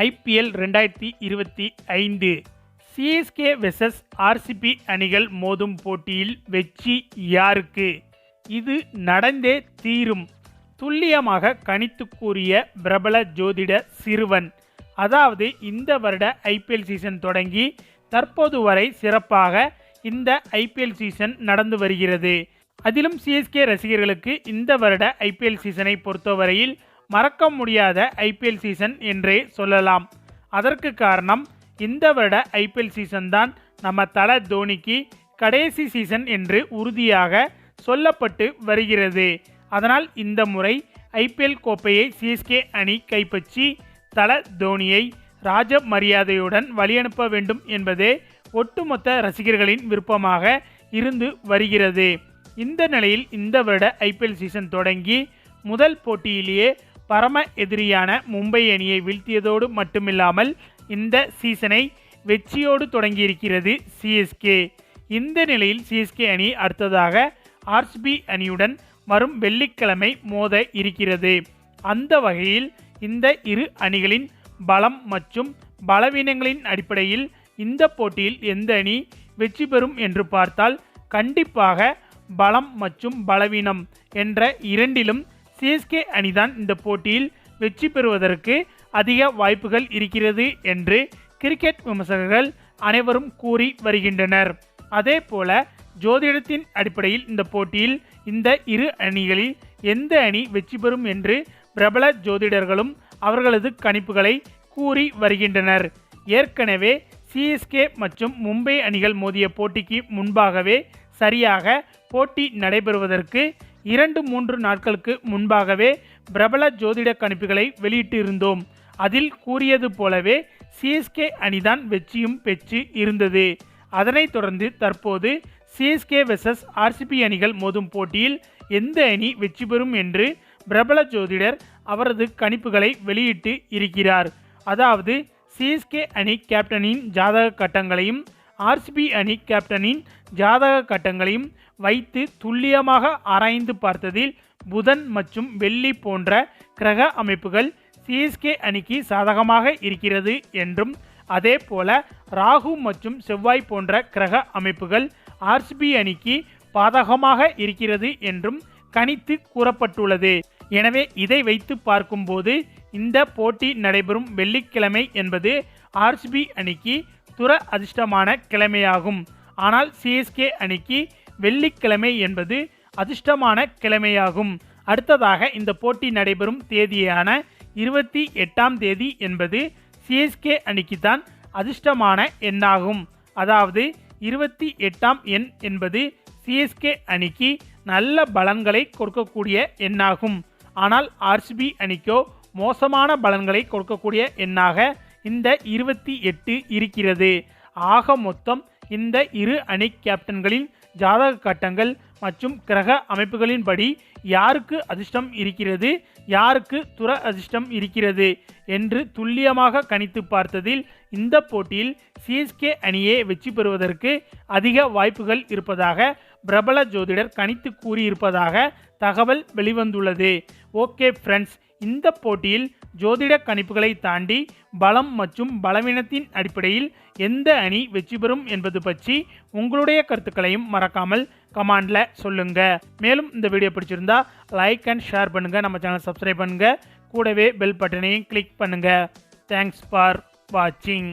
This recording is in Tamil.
ஐபிஎல் 2025 சிஎஸ்கே வெர்சஸ் ஆர்சிபி அணிகள் மோதும் போட்டியில் வெற்றி யாருக்கு? இது நடந்தே தீரும். துல்லியமாக கணித்து கூறிய பிரபல ஜோதிட சிறுவன். அதாவது இந்த வருட ஐபிஎல் சீசன் தொடங்கி தற்போது வரை சிறப்பாக இந்த ஐபிஎல் சீசன் நடந்து வருகிறது. அதிலும் சிஎஸ்கே ரசிகர்களுக்கு இந்த வருட ஐபிஎல் சீசனை பொறுத்தவரையில் மறக்க முடியாத ஐபிஎல் சீசன் என்றே சொல்லலாம். அதற்கு காரணம் இந்த வருட ஐபிஎல் சீசன் தான் நம்ம தல தோனிக்கு கடைசி சீசன் என்று உறுதியாக சொல்லப்பட்டு வருகிறது. அதனால் இந்த முறை ஐபிஎல் கோப்பையை சிஎஸ்கே அணி கைப்பற்றி தல தோனியை ராஜ மரியாதையுடன் வழியனுப்ப வேண்டும் என்பதே ஒட்டுமொத்த ரசிகர்களின் விருப்பமாக இருந்து வருகிறது. இந்த நிலையில் இந்த வருட ஐபிஎல் சீசன் தொடங்கி முதல் போட்டியிலேயே பரம எதிரியான மும்பை அணியை வீழ்த்தியதோடு மட்டுமில்லாமல் இந்த சீசனை வெற்றியோடு தொடங்கியிருக்கிறது சிஎஸ்கே. இந்த நிலையில் சிஎஸ்கே அணி அடுத்ததாக ஆர்சிபி அணியுடன் வரும் வெள்ளிக்கிழமை மோத இருக்கிறது. அந்த வகையில் இந்த இரு அணிகளின் பலம் மற்றும் பலவீனங்களின் அடிப்படையில் இந்த போட்டியில் எந்த அணி வெற்றி பெறும் என்று பார்த்தால் கண்டிப்பாக பலம் மற்றும் பலவீனம் என்ற இரண்டிலும் சிஎஸ்கே அணிதான் இந்த போட்டியில் வெற்றி பெறுவதற்கு அதிக வாய்ப்புகள் இருக்கிறது என்று கிரிக்கெட் விமர்சகர்கள் அனைவரும் கூறி வருகின்றனர். அதே போல ஜோதிடத்தின் அடிப்படையில் இந்த போட்டியில் இந்த இரு அணிகளில் எந்த அணி வெற்றி பெறும் என்று பிரபல ஜோதிடர்களும் அவர்களது கணிப்புகளை கூறி வருகின்றனர். ஏற்கனவே சிஎஸ்கே மற்றும் மும்பை அணிகள் மோதிய போட்டிக்கு முன்பாகவே சரியாக போட்டி நடைபெறுவதற்கு 2-3 நாட்களுக்கு முன்பாகவே பிரபல ஜோதிட கணிப்புகளை வெளியிட்டு இருந்தோம். அதில் கூறியது போலவே சிஎஸ்கே அணிதான் வெற்றியும் பெற்று இருந்தது. அதனைத் தொடர்ந்து தற்போது சிஎஸ்கே வெர்சஸ் ஆர்சிபி அணிகள் மோதும் போட்டியில் எந்த அணி வெற்றி பெறும் என்று பிரபல ஜோதிடர் அவரது கணிப்புகளை வெளியிட்டு இருக்கிறார். அதாவது சிஎஸ்கே அணி கேப்டனின் ஜாதக கட்டங்களையும் ஆர்சிபி அணி கேப்டனின் ஜாதக கட்டங்களையும் வைத்து துல்லியமாக ஆராய்ந்து பார்த்ததில் புதன் மற்றும் வெள்ளி போன்ற கிரக அமைப்புகள் சிஎஸ்கே அணிக்கு சாதகமாக இருக்கிறது என்றும், அதே போல ராகு மற்றும் செவ்வாய் போன்ற கிரக அமைப்புகள் ஆர்சிபி அணிக்கு பாதகமாக இருக்கிறது என்றும் கணித்து கூறப்பட்டுள்ளது. எனவே இதை வைத்து பார்க்கும்போது இந்த போட்டி நடைபெறும் வெள்ளிக்கிழமை என்பது ஆர்சிபி அணிக்கு துர அதிர்ஷ்டமான கிழமையாகும். ஆனால் சிஎஸ்கே அணிக்கு வெள்ளிக்கிழமை என்பது அதிர்ஷ்டமான கிழமையாகும். அடுத்ததாக இந்த போட்டி நடைபெறும் தேதியான 28ஆம் தேதி என்பது சிஎஸ்கே அணிக்கு தான் அதிர்ஷ்டமான எண்ணாகும். அதாவது 28ஆம் எண் என்பது சிஎஸ்கே அணிக்கு நல்ல பலன்களை கொடுக்கக்கூடிய எண்ணாகும். ஆனால் ஆர்சிபி அணிக்கோ மோசமான பலன்களை கொடுக்கக்கூடிய எண்ணாக இந்த 28 இருக்கிறது. ஆக மொத்தம் இந்த இரு அணி கேப்டன்களின் ஜாதக கட்டங்கள் மற்றும் கிரக அமைப்புகளின்படி யாருக்கு அதிர்ஷ்டம் இருக்கிறது, யாருக்கு துர அதிர்ஷ்டம் இருக்கிறது என்று துல்லியமாக கணித்து பார்த்ததில் இந்த போட்டியில் சிஎஸ்கே அணியே வெற்றி பெறுவதற்கு அதிக வாய்ப்புகள் இருப்பதாக பிரபல ஜோதிடர் கணித்து கூறியிருப்பதாக தகவல் வெளிவந்துள்ளது. ஓகே ஃப்ரெண்ட்ஸ், இந்த போட்டியில் ஜோதிட கணிப்புகளை தாண்டி பலம் மற்றும் பலவீனத்தின் அடிப்படையில் எந்த அணி வெற்றி பெறும் என்பது பற்றி உங்களுடைய கருத்துக்களையும் மறக்காமல் கமெண்ட்ல சொல்லுங்க. மேலும் இந்த வீடியோ பிடிச்சிருந்தா லைக் அண்ட் ஷேர் பண்ணுங்க, நம்ம சேனல் சப்ஸ்கிரைப் பண்ணுங்க, கூடவே பெல் பட்டனையும் கிளிக் பண்ணுங்க. தேங்க்ஸ் ஃபார் வாட்சிங்.